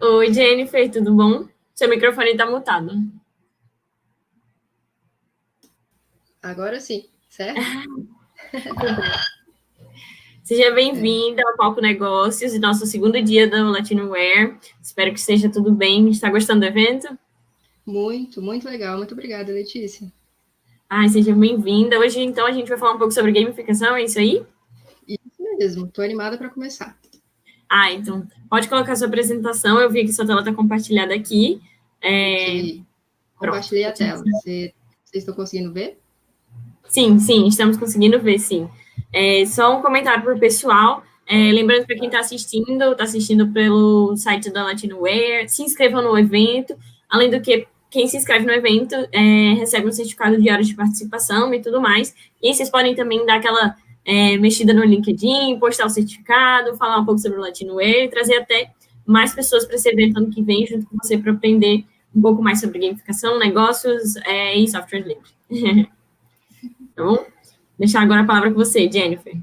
Oi, Jennifer, tudo bom? Seu microfone está mutado. Agora sim, certo? Seja É, bem-vinda ao Palco Negócios e nosso segundo dia do Latinoware. Espero que esteja tudo bem. Está gostando do evento? muito, muito legal. Muito obrigada, Letícia. Ai, seja bem-vinda. Hoje, então, a gente vai falar um pouco sobre gamificação, é isso aí? Isso mesmo, estou animada para começar. Então, pode colocar sua apresentação. Eu vi que sua tela está compartilhada aqui. Aqui, Pronto. compartilhei a tela. Vocês estão conseguindo ver? Sim, estamos conseguindo ver, sim. Só um comentário para o pessoal. Lembrando para quem está assistindo pelo site da Latinoware, se inscrevam no evento. Além do que, quem se inscreve no evento recebe um certificado de horas de participação e tudo mais. E vocês podem também dar aquela mexida no LinkedIn, postar o certificado, falar um pouco sobre o Latinoware e trazer até mais pessoas para esse evento ano que vem junto com você para aprender um pouco mais sobre gamificação, negócios e software livre. Tá bom? Deixar agora a palavra com você, Jennifer.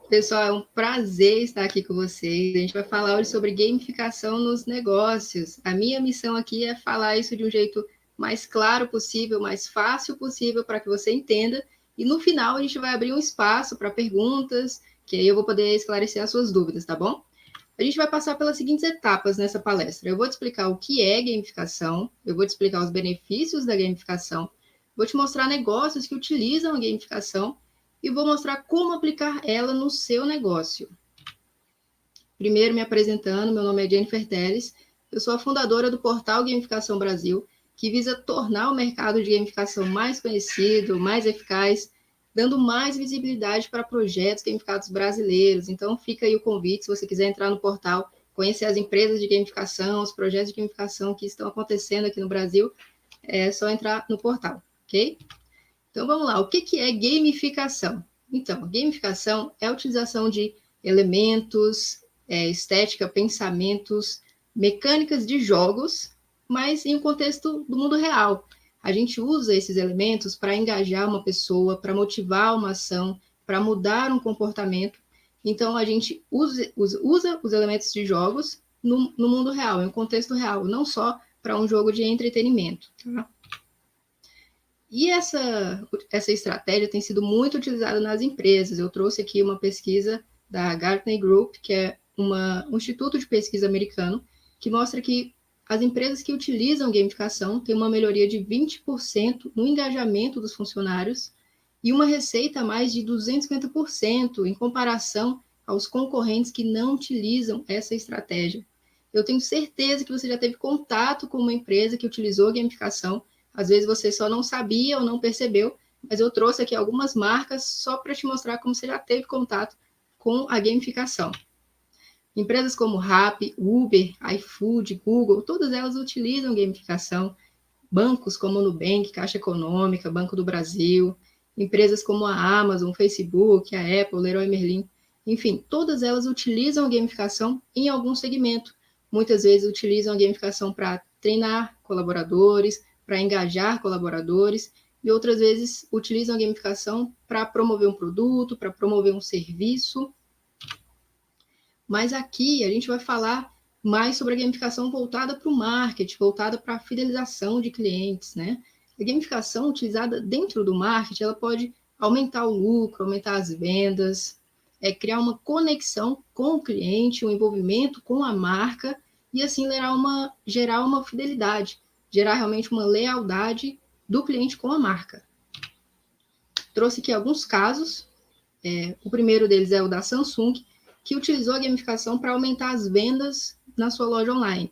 Pessoal, é um prazer estar aqui com vocês. A gente vai falar hoje sobre gamificação nos negócios. A minha missão aqui é falar isso de um jeito mais claro possível, mais fácil possível, para que você entenda. E no final a gente vai abrir um espaço para perguntas, que aí eu vou poder esclarecer as suas dúvidas, tá bom? A gente vai passar pelas seguintes etapas nessa palestra. Eu vou te explicar o que é gamificação, eu vou te explicar os benefícios da gamificação, vou te mostrar negócios que utilizam a gamificação e vou mostrar como aplicar ela no seu negócio. Primeiro, me apresentando, meu nome é Jennifer Teles, eu sou a fundadora do portal Gamificação Brasil, que visa tornar o mercado de gamificação mais conhecido, mais eficaz, dando mais visibilidade para projetos gamificados brasileiros. Então, fica aí o convite, se você quiser entrar no portal, conhecer as empresas de gamificação, os projetos de gamificação que estão acontecendo aqui no Brasil, é só entrar no portal, ok? Então, vamos lá. O que é gamificação? Então, gamificação é a utilização de elementos, estética, pensamentos, mecânicas de jogos, mas em um contexto do mundo real. A gente usa esses elementos para engajar uma pessoa, para motivar uma ação, para mudar um comportamento. Então, a gente usa os elementos de jogos no mundo real, em um contexto real, não só para um jogo de entretenimento. Tá? E essa estratégia tem sido muito utilizada nas empresas. Eu trouxe aqui uma pesquisa da Gartner Group, que é um instituto de pesquisa americano, que mostra que as empresas que utilizam gamificação têm uma melhoria de 20% no engajamento dos funcionários e uma receita a mais de 250% em comparação aos concorrentes que não utilizam essa estratégia. Eu tenho certeza que você já teve contato com uma empresa que utilizou gamificação. Às vezes você só não sabia ou não percebeu, mas eu trouxe aqui algumas marcas só para te mostrar como você já teve contato com a gamificação. Empresas como Rappi, Uber, iFood, Google, todas elas utilizam gamificação. Bancos como o Nubank, Caixa Econômica, Banco do Brasil, empresas como a Amazon, Facebook, a Apple, Leroy Merlin, enfim, todas elas utilizam a gamificação em algum segmento. Muitas vezes utilizam a gamificação para treinar colaboradores, para engajar colaboradores, e outras vezes utilizam a gamificação para promover um produto, para promover um serviço. Mas aqui a gente vai falar mais sobre a gamificação voltada para o marketing, voltada para a fidelização de clientes, né? A gamificação utilizada dentro do marketing, ela pode aumentar o lucro, aumentar as vendas, criar uma conexão com o cliente, um envolvimento com a marca e assim gerar uma fidelidade, gerar realmente uma lealdade do cliente com a marca. Trouxe aqui alguns casos. O primeiro deles é o da Samsung, que utilizou a gamificação para aumentar as vendas na sua loja online.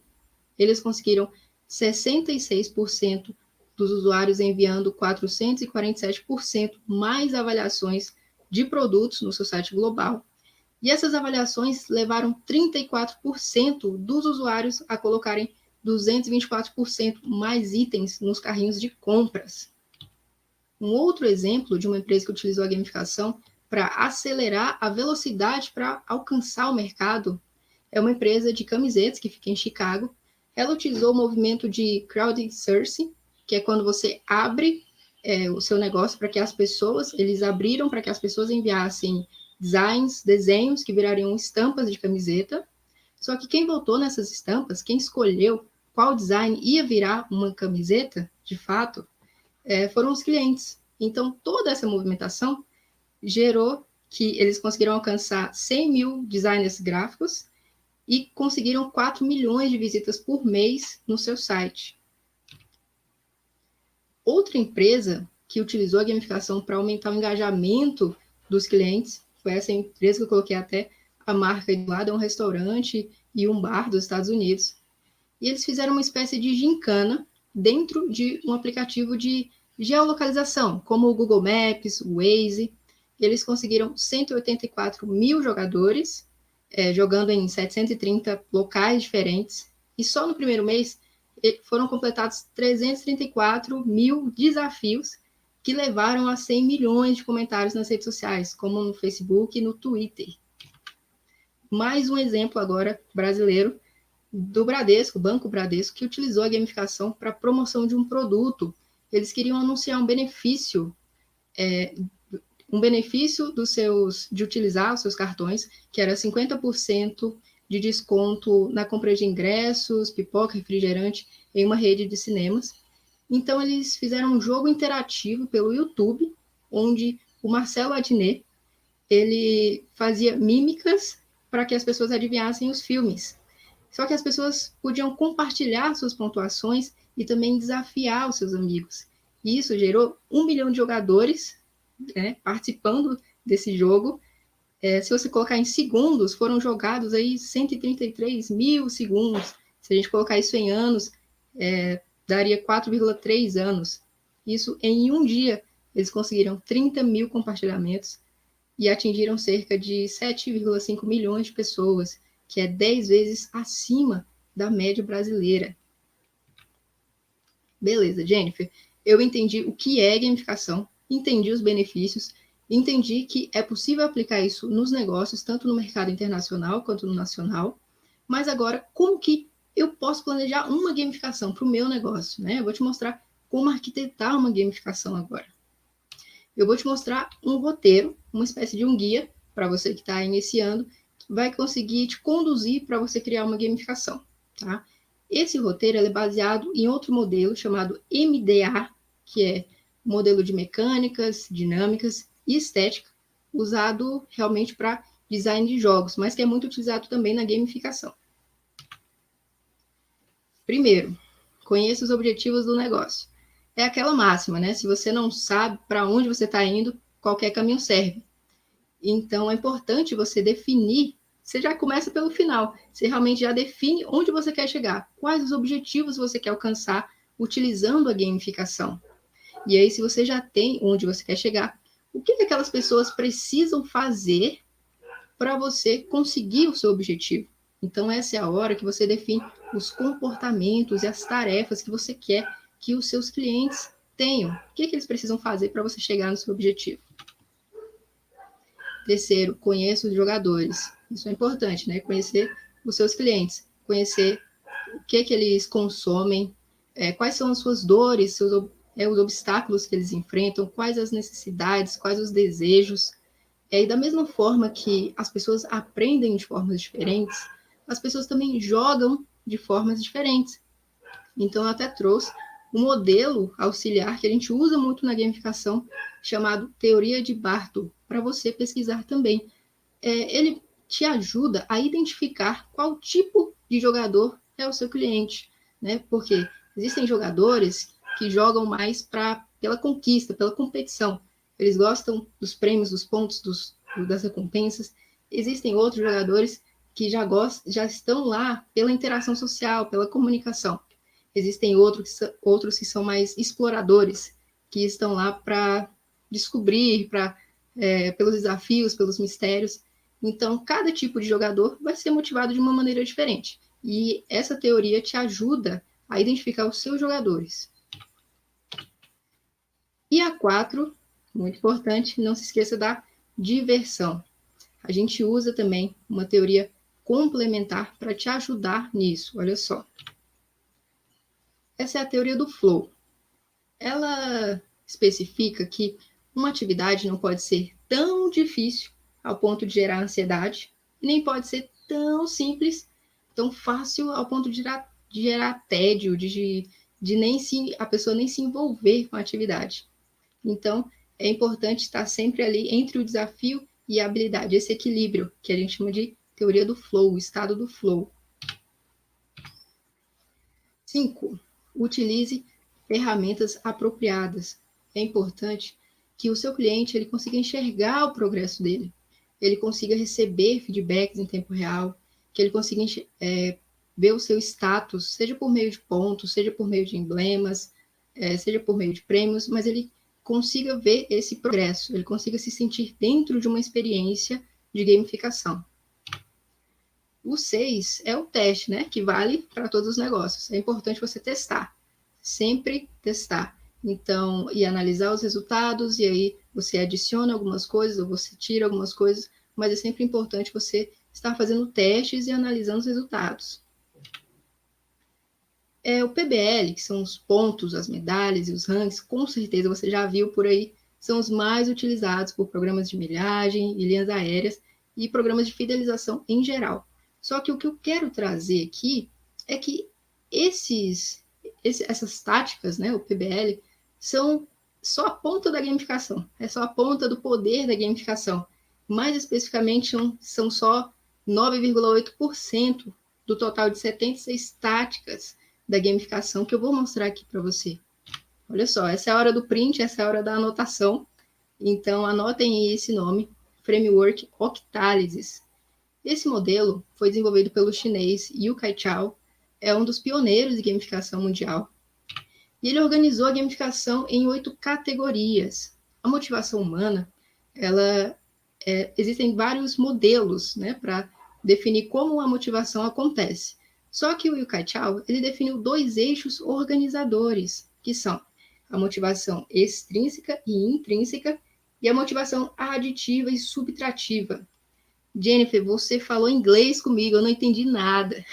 Eles conseguiram 66% dos usuários enviando 447% mais avaliações de produtos no seu site global. E essas avaliações levaram 34% dos usuários a colocarem 224% mais itens nos carrinhos de compras. Um outro exemplo de uma empresa que utilizou a gamificação para acelerar a velocidade para alcançar o mercado é uma empresa de camisetas que fica em Chicago. Ela utilizou o movimento de crowdsourcing, que é quando você abre o seu negócio para que eles abriram para que as pessoas enviassem desenhos que virariam estampas de camiseta. Só que quem votou nessas estampas, quem escolheu qual design ia virar uma camiseta, de fato, foram os clientes. Então, toda essa movimentação gerou que eles conseguiram alcançar 100 mil designers gráficos e conseguiram 4 milhões de visitas por mês no seu site. Outra empresa que utilizou a gamificação para aumentar o engajamento dos clientes foi essa empresa que eu coloquei até a marca de lado, é um restaurante e um bar dos Estados Unidos. E eles fizeram uma espécie de gincana dentro de um aplicativo de geolocalização, como o Google Maps, o Waze. Eles conseguiram 184 mil jogadores, jogando em 730 locais diferentes. E só no primeiro mês foram completados 334 mil desafios que levaram a 100 milhões de comentários nas redes sociais, como no Facebook e no Twitter. Mais um exemplo agora brasileiro do Bradesco, Banco Bradesco, que utilizou a gamificação para a promoção de um produto. Eles queriam anunciar um benefício de utilizar os seus cartões, que era 50% de desconto na compra de ingressos, pipoca, refrigerante em uma rede de cinemas. Então, eles fizeram um jogo interativo pelo YouTube, onde o Marcelo Adnet, ele fazia mímicas para que as pessoas adivinhassem os filmes. Só que as pessoas podiam compartilhar suas pontuações e também desafiar os seus amigos. E isso gerou 1 milhão de jogadores, participando desse jogo. Se você colocar em segundos, foram jogados aí 133 mil segundos. Se a gente colocar isso em anos, daria 4,3 anos. Isso em um dia, eles conseguiram 30 mil compartilhamentos e atingiram cerca de 7,5 milhões de pessoas, que é 10 vezes acima da média brasileira. Beleza, Jennifer. Eu entendi o que é gamificação, entendi os benefícios, entendi que é possível aplicar isso nos negócios, tanto no mercado internacional quanto no nacional. Mas agora, como que eu posso planejar uma gamificação para o meu negócio, né? Eu vou te mostrar como arquitetar uma gamificação agora. Eu vou te mostrar um roteiro, uma espécie de um guia para você que está iniciando, que vai conseguir te conduzir para você criar uma gamificação, tá? Esse roteiro é baseado em outro modelo chamado MDA, que é modelo de mecânicas, dinâmicas e estética, usado realmente para design de jogos, mas que é muito utilizado também na gamificação. Primeiro, conheça os objetivos do negócio. É aquela máxima, né? Se você não sabe para onde você está indo, qualquer caminho serve. Então, é importante você definir, você já começa pelo final, você realmente já define onde você quer chegar, quais os objetivos você quer alcançar utilizando a gamificação. E aí, se você já tem onde você quer chegar, o que aquelas pessoas precisam fazer para você conseguir o seu objetivo? Então, essa é a hora que você define os comportamentos e as tarefas que você quer que os seus clientes tenham. O que eles precisam fazer para você chegar no seu objetivo? Terceiro, conheça os jogadores. Isso é importante, né? Conhecer os seus clientes, conhecer o que eles consomem, quais são as suas dores, os obstáculos que eles enfrentam, quais as necessidades, quais os desejos. E da mesma forma que as pessoas aprendem de formas diferentes, as pessoas também jogam de formas diferentes. Então, eu até trouxe um modelo auxiliar que a gente usa muito na gamificação, chamado Teoria de Bartle, para você pesquisar também. Ele te ajuda a identificar qual tipo de jogador é o seu cliente, né? Porque existem jogadores que jogam mais pela conquista, pela competição. Eles gostam dos prêmios, dos pontos, das recompensas. Existem outros jogadores que já estão lá pela interação social, pela comunicação. Existem outros que são mais exploradores, que estão lá para descobrir, pelos desafios, pelos mistérios. Então, cada tipo de jogador vai ser motivado de uma maneira diferente. E essa teoria te ajuda a identificar os seus jogadores. E a 4, muito importante, não se esqueça da diversão. A gente usa também uma teoria complementar para te ajudar nisso. Olha só. Essa é a teoria do flow. Ela especifica que uma atividade não pode ser tão difícil ao ponto de gerar ansiedade, e nem pode ser tão simples tão fácil ao ponto de gerar tédio, a pessoa nem se envolver com a atividade. Então, é importante estar sempre ali entre o desafio e a habilidade, esse equilíbrio, que a gente chama de teoria do flow, o estado do flow. 5. Utilize ferramentas apropriadas. É importante que o seu cliente ele consiga enxergar o progresso dele, ele consiga receber feedbacks em tempo real, que ele consiga ver o seu status, seja por meio de pontos, seja por meio de emblemas, seja por meio de prêmios, mas ele consiga ver esse progresso, ele consiga se sentir dentro de uma experiência de gamificação. O 6 é o teste, né? Que vale para todos os negócios. É importante você testar, sempre testar. Então, e analisar os resultados, e aí você adiciona algumas coisas, ou você tira algumas coisas, mas é sempre importante você estar fazendo testes e analisando os resultados. O PBL, que são os pontos, as medalhas e os rankings, com certeza você já viu por aí, são os mais utilizados por programas de milhagem e linhas aéreas e programas de fidelização em geral. Só que o que eu quero trazer aqui é que essas táticas, né, o PBL, são só a ponta da gamificação, é só a ponta do poder da gamificação. Mais especificamente, são só 9,8% do total de 76 táticas da gamificação que eu vou mostrar aqui para você. Olha só, essa é a hora do print, essa é a hora da anotação. Então, anotem esse nome, Framework Octalysis. Esse modelo foi desenvolvido pelo chinês Yu Kai-chao, é um dos pioneiros de gamificação mundial. E ele organizou a gamificação em 8 categorias. A motivação humana, existem vários modelos, né, para definir como a motivação acontece. Só que o Yu Kai-chao, ele definiu 2 eixos organizadores, que são a motivação extrínseca e intrínseca e a motivação aditiva e subtrativa. Jennifer, você falou inglês comigo, eu não entendi nada.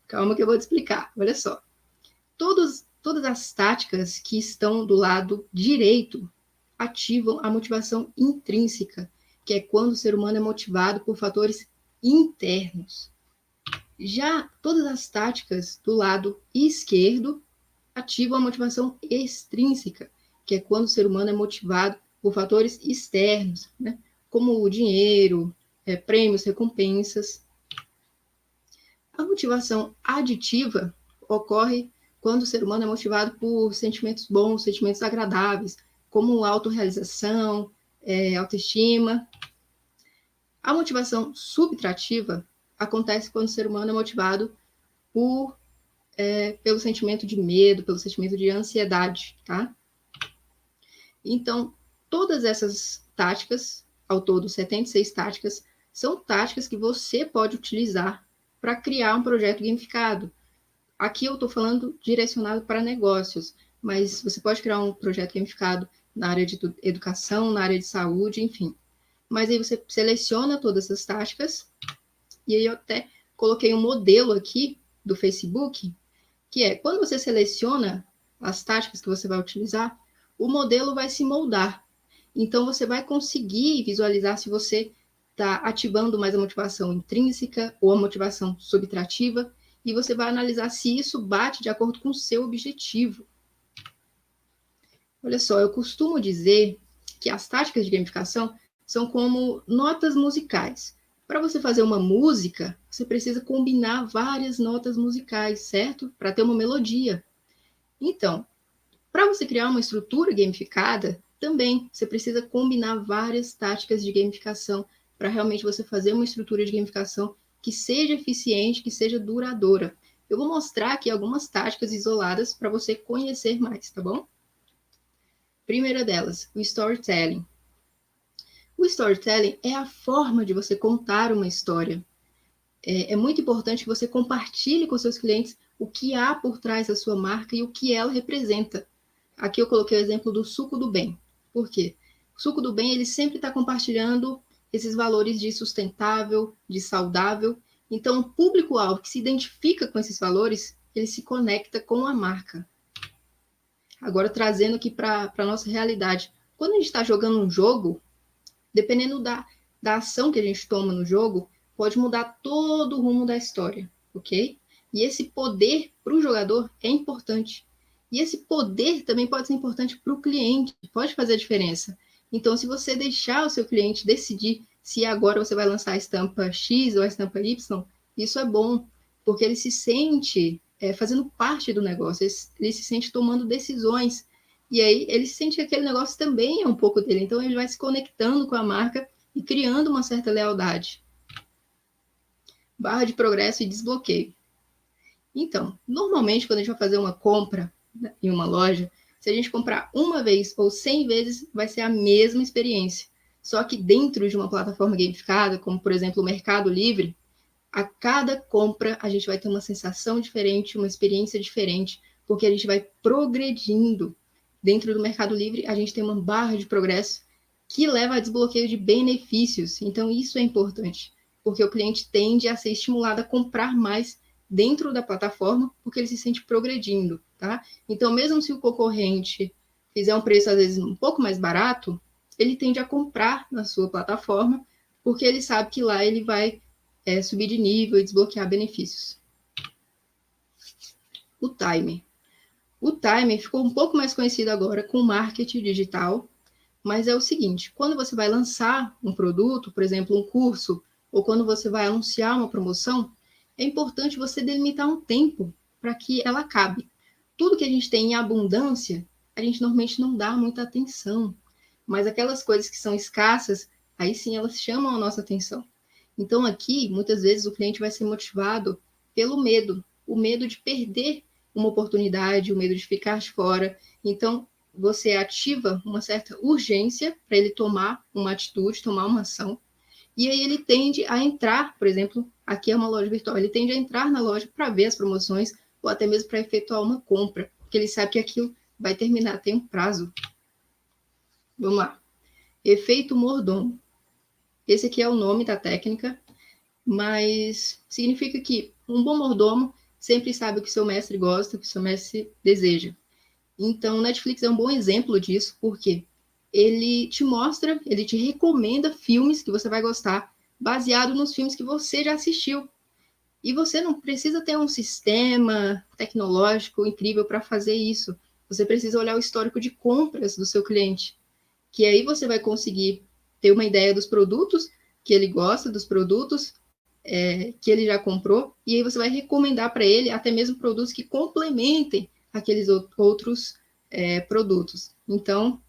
Calma que eu vou te explicar. Olha só. Todas as táticas que estão do lado direito ativam a motivação intrínseca, que é quando o ser humano é motivado por fatores internos. Já todas as táticas do lado esquerdo ativam a motivação extrínseca, que é quando o ser humano é motivado por fatores externos, né? Como o dinheiro, prêmios, recompensas. A motivação aditiva ocorre quando o ser humano é motivado por sentimentos bons, sentimentos agradáveis, como autorrealização, autoestima. A motivação subtrativa acontece quando o ser humano é motivado pelo sentimento de medo, pelo sentimento de ansiedade, tá? Então, todas essas táticas, ao todo 76 táticas, são táticas que você pode utilizar para criar um projeto gamificado. Aqui eu estou falando direcionado para negócios, mas você pode criar um projeto gamificado na área de educação, na área de saúde, enfim. Mas aí você seleciona todas essas táticas, e aí eu até coloquei um modelo aqui do Facebook, que é, quando você seleciona as táticas que você vai utilizar, o modelo vai se moldar. Então, você vai conseguir visualizar se você está ativando mais a motivação intrínseca ou a motivação subtrativa, e você vai analisar se isso bate de acordo com o seu objetivo. Olha só, eu costumo dizer que as táticas de gamificação são como notas musicais. Para você fazer uma música, você precisa combinar várias notas musicais, certo? Para ter uma melodia. Então, para você criar uma estrutura gamificada, também você precisa combinar várias táticas de gamificação para realmente você fazer uma estrutura de gamificação que seja eficiente, que seja duradoura. Eu vou mostrar aqui algumas táticas isoladas para você conhecer mais, tá bom? Primeira delas, o storytelling. O storytelling é a forma de você contar uma história. É muito importante que você compartilhe com seus clientes o que há por trás da sua marca e o que ela representa. Aqui eu coloquei o exemplo do suco do bem. Por quê? O suco do bem, ele sempre está compartilhando esses valores de sustentável, de saudável. Então, o público-alvo que se identifica com esses valores, ele se conecta com a marca. Agora, trazendo aqui para a nossa realidade. Quando a gente está jogando um jogo, dependendo da ação que a gente toma no jogo, pode mudar todo o rumo da história. ok? E esse poder para o jogador é importante. E esse poder também pode ser importante para o cliente, pode fazer a diferença. Então, se você deixar o seu cliente decidir se agora você vai lançar a estampa X ou a estampa Y, isso é bom, porque ele se sente fazendo parte do negócio, ele se sente tomando decisões. E aí ele sente que aquele negócio também é um pouco dele. Então, ele vai se conectando com a marca e criando uma certa lealdade. Barra de progresso e desbloqueio. Então, normalmente, quando a gente vai fazer uma compra em uma loja, se a gente comprar uma vez ou 100 vezes, vai ser a mesma experiência. Só que dentro de uma plataforma gamificada, como, por exemplo, o Mercado Livre, a cada compra a gente vai ter uma sensação diferente, uma experiência diferente, porque a gente vai progredindo. Dentro do Mercado Livre, a gente tem uma barra de progresso que leva a desbloqueio de benefícios. Então, isso é importante, porque o cliente tende a ser estimulado a comprar mais dentro da plataforma, porque ele se sente progredindo, tá? Então, mesmo se o concorrente fizer um preço, às vezes, um pouco mais barato, ele tende a comprar na sua plataforma, porque ele sabe que lá ele vai subir de nível e desbloquear benefícios. O timer. O timer ficou um pouco mais conhecido agora com marketing digital, mas é o seguinte, quando você vai lançar um produto, por exemplo, um curso, ou quando você vai anunciar uma promoção, é importante você delimitar um tempo para que ela acabe. Tudo que a gente tem em abundância, a gente normalmente não dá muita atenção, mas aquelas coisas que são escassas, aí sim elas chamam a nossa atenção. Então aqui, muitas vezes, o cliente vai ser motivado pelo medo, o medo de perder uma oportunidade, o medo de ficar de fora. Então, você ativa uma certa urgência para ele tomar uma atitude, tomar uma ação, e aí ele tende a entrar, por exemplo, aqui é uma loja virtual, ele tende a entrar na loja para ver as promoções ou até mesmo para efetuar uma compra, porque ele sabe que aquilo vai terminar, tem um prazo. Vamos lá. Efeito mordomo. Esse aqui é o nome da técnica, mas significa que um bom mordomo sempre sabe o que seu mestre gosta, o que seu mestre deseja. Então, Netflix é um bom exemplo disso, porque ele te mostra, ele te recomenda filmes que você vai gostar, baseado nos filmes que você já assistiu. E você não precisa ter um sistema tecnológico incrível para fazer isso. Você precisa olhar o histórico de compras do seu cliente, que aí você vai conseguir ter uma ideia dos produtos que ele gosta, dos produtos que ele já comprou, e aí você vai recomendar para ele até mesmo produtos que complementem aqueles outros produtos. Então,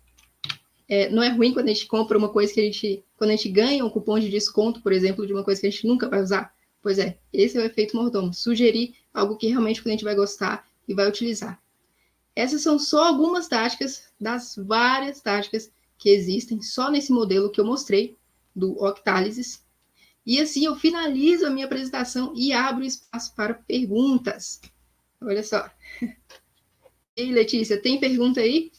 não é ruim quando a gente compra uma coisa que quando a gente ganha um cupom de desconto, por exemplo, de uma coisa que a gente nunca vai usar. Pois é, esse é o efeito mordomo. Sugerir algo que realmente o cliente vai gostar e vai utilizar. Essas são só algumas táticas das várias táticas que existem só nesse modelo que eu mostrei, do Octalysis. E assim eu finalizo a minha apresentação e abro espaço para perguntas. Olha só. Ei, Letícia, tem pergunta aí?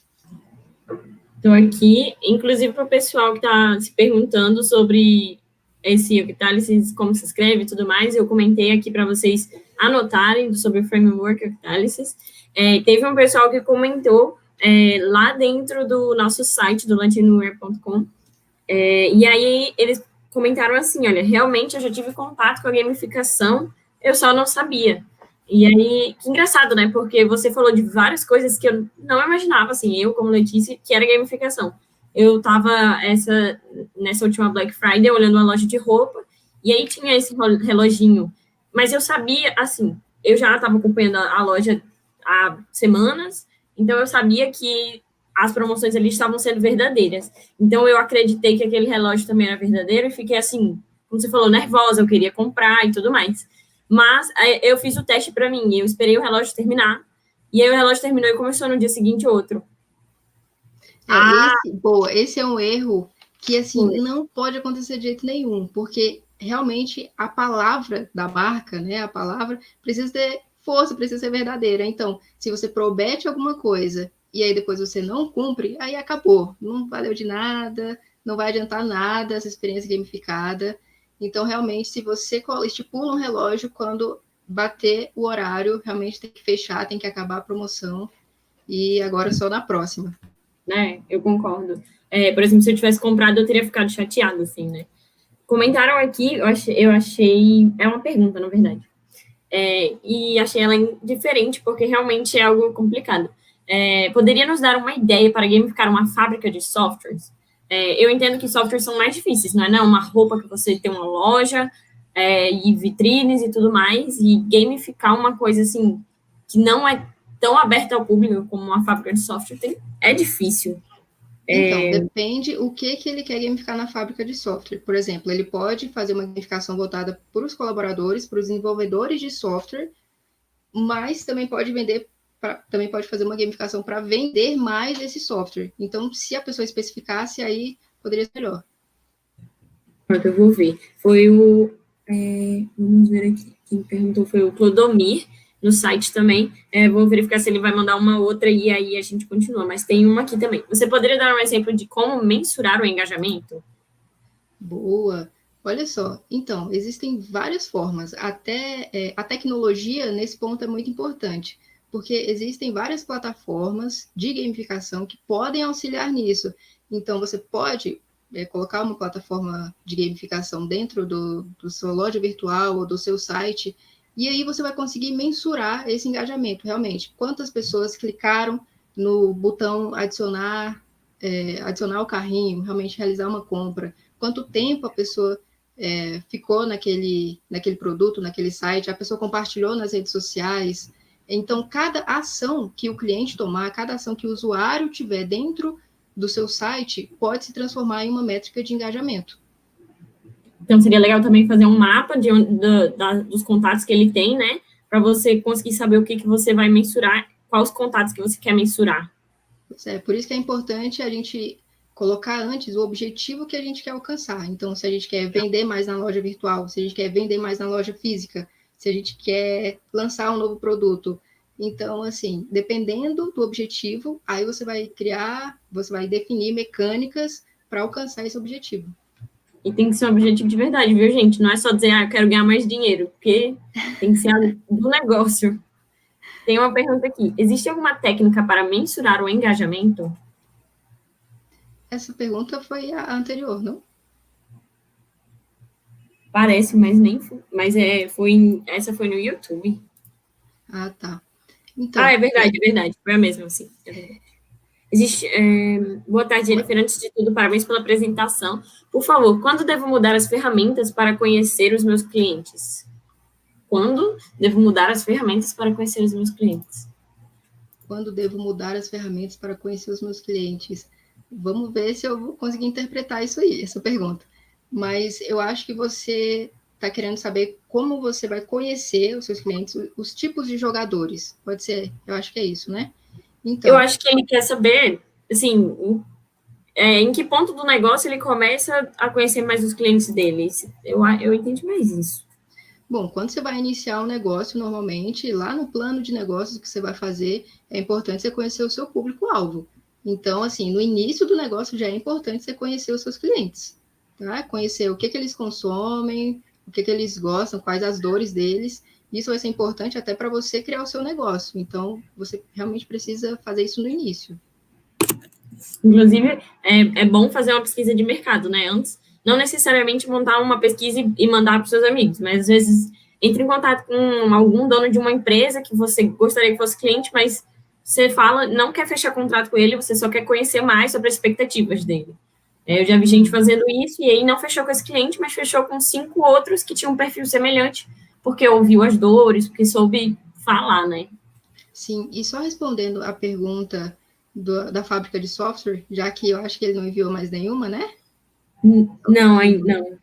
Estou aqui, inclusive para o pessoal que está se perguntando sobre esse Octalysis, como se escreve e tudo mais, eu comentei aqui para vocês anotarem sobre o framework Octalysis. Teve um pessoal que comentou lá dentro do nosso site, do latinware.com, e aí eles comentaram assim, olha, realmente eu já tive contato com a gamificação, eu só não sabia. E aí, que engraçado, né? Porque você falou de várias coisas que eu não imaginava, assim, eu como Letícia, que era gamificação. Eu tava nessa última Black Friday olhando uma loja de roupa, e aí tinha esse reloginho. Mas eu sabia, assim, eu já estava acompanhando a loja há semanas, então eu sabia que as promoções ali estavam sendo verdadeiras. Então eu acreditei que aquele relógio também era verdadeiro e fiquei assim, como você falou, nervosa, eu queria comprar e tudo mais. Mas eu fiz o teste para mim, eu esperei o relógio terminar, e aí o relógio terminou e começou no dia seguinte outro. Esse é um erro que, assim, não pode acontecer de jeito nenhum, porque realmente a palavra da marca, né, a palavra precisa ter força, precisa ser verdadeira. Então, se você promete alguma coisa e aí depois você não cumpre, aí acabou, não valeu de nada, não vai adiantar nada essa experiência gamificada. Então, realmente, se você estipula um relógio, quando bater o horário, realmente tem que fechar, tem que acabar a promoção, e agora só na próxima. Né, eu concordo. Por exemplo, se eu tivesse comprado, eu teria ficado chateada, assim, né? Comentaram aqui, eu achei... É uma pergunta, na verdade. e achei ela diferente, porque realmente é algo complicado. Poderia nos dar uma ideia para gamificar uma fábrica de softwares? Eu entendo que softwares são mais difíceis, não é? Não, uma roupa que você tem uma loja, e vitrines e tudo mais, e gamificar uma coisa assim, que não é tão aberta ao público como uma fábrica de software, é difícil. Então, depende o que ele quer gamificar na fábrica de software. Por exemplo, ele pode fazer uma gamificação voltada para os colaboradores, para os desenvolvedores de software, mas também pode também pode fazer uma gamificação para vender mais esse software. Então, se a pessoa especificasse, aí poderia ser melhor. Pronto, eu vou ver. Vamos ver aqui. Quem perguntou foi o Clodomir, no site também. Vou verificar se ele vai mandar uma outra e aí a gente continua. Mas tem uma aqui também. Você poderia dar um exemplo de como mensurar o engajamento? Boa. Olha só, então, existem várias formas. Até a tecnologia, nesse ponto, é muito importante, porque existem várias plataformas de gamificação que podem auxiliar nisso. Então, você pode colocar uma plataforma de gamificação dentro do sua loja virtual ou do seu site, e aí você vai conseguir mensurar esse engajamento, realmente. Quantas pessoas clicaram no botão adicionar o carrinho, realmente realizar uma compra, quanto tempo a pessoa ficou naquele produto, naquele site, a pessoa compartilhou nas redes sociais. Então, cada ação que o cliente tomar, cada ação que o usuário tiver dentro do seu site, pode se transformar em uma métrica de engajamento. Então, seria legal também fazer um mapa dos contatos que ele tem, né? Para você conseguir saber o que você vai mensurar, quais contatos que você quer mensurar. Por isso que é importante a gente colocar antes o objetivo que a gente quer alcançar. Então, se a gente quer vender mais na loja virtual, se a gente quer vender mais na loja física, se a gente quer lançar um novo produto. Então, assim, dependendo do objetivo, aí você vai definir mecânicas para alcançar esse objetivo. E tem que ser um objetivo de verdade, viu, gente? Não é só dizer, eu quero ganhar mais dinheiro, porque tem que ser do negócio. Tem uma pergunta aqui. Existe alguma técnica para mensurar o engajamento? Essa pergunta foi a anterior, não? Parece, mas nem foi. Mas essa foi no YouTube. Ah, tá. Então, É verdade. Foi a mesma, sim. É verdade. Boa tarde, Jennifer. Antes de tudo, parabéns pela apresentação. Por favor, quando devo mudar as ferramentas para conhecer os meus clientes? Quando devo mudar as ferramentas para conhecer os meus clientes? Quando devo mudar as ferramentas para conhecer os meus clientes? Vamos ver se eu vou conseguir interpretar isso aí, essa pergunta. Mas eu acho que você está querendo saber como você vai conhecer os seus clientes, os tipos de jogadores. Pode ser? Eu acho que é isso, né? Então, eu acho que ele quer saber, assim, em que ponto do negócio ele começa a conhecer mais os clientes dele. Eu entendi mais isso. Bom, quando você vai iniciar um negócio, normalmente, lá no plano de negócios que você vai fazer, é importante você conhecer o seu público-alvo. Então, assim, no início do negócio já é importante você conhecer os seus clientes, tá? Conhecer o que eles consomem, o que eles gostam, quais as dores deles. Isso vai ser importante até para você criar o seu negócio. Então, você realmente precisa fazer isso no início. Inclusive, é bom fazer uma pesquisa de mercado, né? Antes, não necessariamente montar uma pesquisa e mandar para os seus amigos, mas às vezes entre em contato com algum dono de uma empresa que você gostaria que fosse cliente, mas você fala, não quer fechar contrato com ele, você só quer conhecer mais sobre as expectativas dele. Eu já vi gente fazendo isso e aí não fechou com esse cliente, mas fechou com 5 outros que tinham um perfil semelhante, porque ouviu as dores, porque soube falar, né? Sim, e só respondendo a pergunta da fábrica de software, já que eu acho que ele não enviou mais nenhuma, né? Não, ainda não.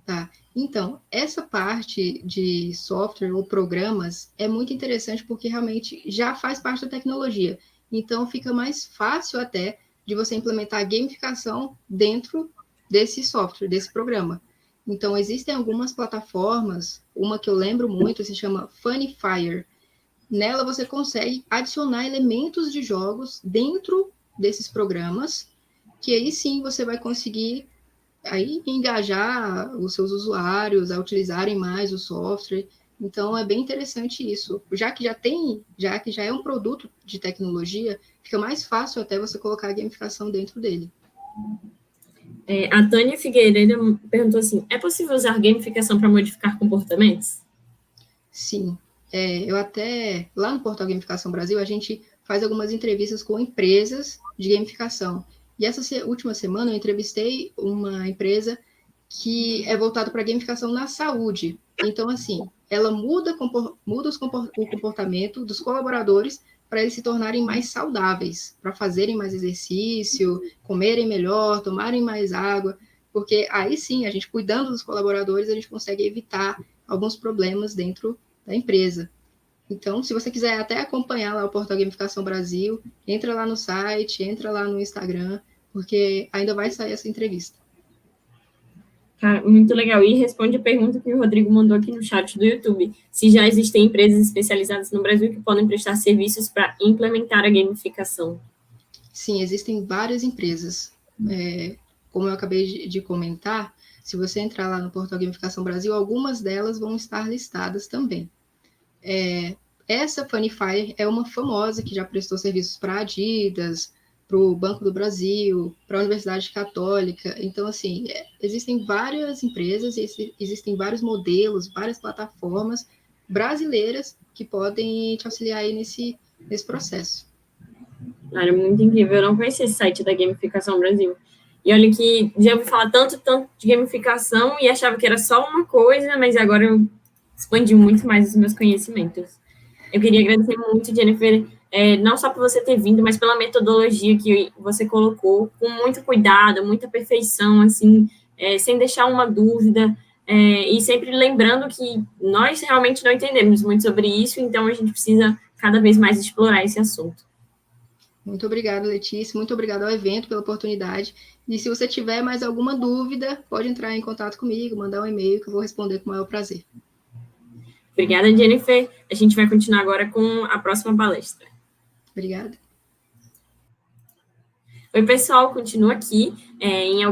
Tá. Então, essa parte de software ou programas é muito interessante porque realmente já faz parte da tecnologia. Então, fica mais fácil até de você implementar gamificação dentro desse software, desse programa. Então, existem algumas plataformas, uma que eu lembro muito se chama Funnyfire. Nela você consegue adicionar elementos de jogos dentro desses programas, que aí sim você vai conseguir aí engajar os seus usuários a utilizarem mais o software. Então é bem interessante isso. Já que já é um produto de tecnologia, fica mais fácil até você colocar a gamificação dentro dele. A Tânia Figueiredo perguntou assim: é possível usar gamificação para modificar comportamentos? Sim. Eu até, lá no Portal Gamificação Brasil, a gente faz algumas entrevistas com empresas de gamificação. E essa última semana eu entrevistei uma empresa que é voltada para gamificação na saúde. Então, assim, ela muda o comportamento dos colaboradores para eles se tornarem mais saudáveis, para fazerem mais exercício, comerem melhor, tomarem mais água, porque aí sim, a gente cuidando dos colaboradores, a gente consegue evitar alguns problemas dentro da empresa. Então, se você quiser até acompanhar lá o Portal Gamificação Brasil, entra lá no site, entra lá no Instagram, porque ainda vai sair essa entrevista. Cara, muito legal. E responde a pergunta que o Rodrigo mandou aqui no chat do YouTube. Se já existem empresas especializadas no Brasil que podem prestar serviços para implementar a gamificação. Sim, existem várias empresas. Como eu acabei de comentar, se você entrar lá no Portal Gamificação Brasil, algumas delas vão estar listadas também. Essa Funify é uma famosa que já prestou serviços para a Adidas, para o Banco do Brasil, para a Universidade Católica. Então, assim, existem várias empresas, existem vários modelos, várias plataformas brasileiras que podem te auxiliar aí nesse processo. Cara, muito incrível. Eu não conhecia esse site da Gamificação Brasil. E olha que já ouvi falar tanto de gamificação e achava que era só uma coisa, mas agora eu expandi muito mais os meus conhecimentos. Eu queria agradecer muito, Jennifer, não só por você ter vindo, mas pela metodologia que você colocou, com muito cuidado, muita perfeição, assim, sem deixar uma dúvida, e sempre lembrando que nós realmente não entendemos muito sobre isso, então a gente precisa cada vez mais explorar esse assunto. Muito obrigada, Letícia. Muito obrigada ao evento pela oportunidade. E se você tiver mais alguma dúvida, pode entrar em contato comigo, mandar um e-mail que eu vou responder com o maior prazer. Obrigada, Jennifer. A gente vai continuar agora com a próxima palestra. Obrigada. Oi, pessoal. Continua aqui em